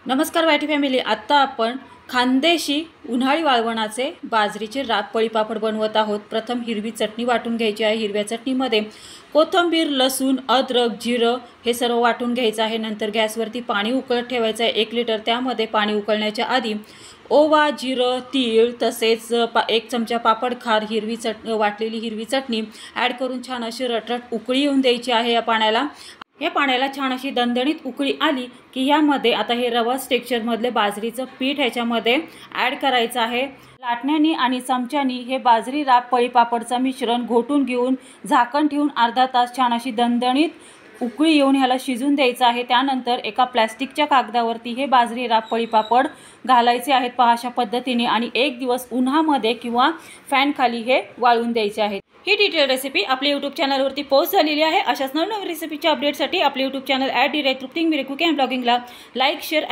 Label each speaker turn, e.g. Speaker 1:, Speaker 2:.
Speaker 1: नमस्कार YT family. आत्ता आपण खानदेशी उन्हाळी वाळवणाचे बाजरीचे राब पळीपापड बनवत आहोत। प्रथम हिरवी चटणी वाटून घ्यायची आहे। हिरव्या चटणीमध्ये कोथिंबीर, लसूण, अद्रक, जिरं हे सर्व वाटून घ्यायचं आहे। नंतर गॅसवरती पाणी उकळत ठेवायचं आहे 1 लिटर। त्यामध्ये पाणी उकळण्याच्या आधी ओवा, जिरं, तीळ तसेच 1 चमचा पापड खार, वाटलेली हिरवी चटणी ॲड करून छान अशी रटरट उकळी येऊन द्यायची आहे या पाण्याला। या पाण्याला छान अशी दणदणीत उकळी आली की यामध्ये आता हे रवास टेक्स्चरमधले बाजरीचं पीठ ह्याच्यामध्ये ॲड करायचं आहे। लाटण्यानी आणि चमच्यानी हे बाजरी राब पळीपापडचं मिश्रण घोटून घेऊन झाकण ठेवून अर्धा तास छान अशी दणदणीत उकळी येऊन ह्याला शिजून द्यायचं आहे। त्यानंतर एका प्लास्टिकच्या कागदावरती हे बाजरी राब पळीपापड घालायचे आहेत पहा अशा पद्धतीने, आणि 1 दिवस उन्हामध्ये किंवा फॅन खाली हे वाळून द्यायचे आहेत। ही डिटेल रेसिपी आपल्या यूट्यूब चॅनलवरती पोस्ट झालेली आहे। अशाच नवनवीन रेसिपीच्या अपडेटसाठी आपल्या यूट्यूब चॅनल @तृप्ती मिरे कुकिंग अँड ब्लॉगिंगला लाईक, शेअर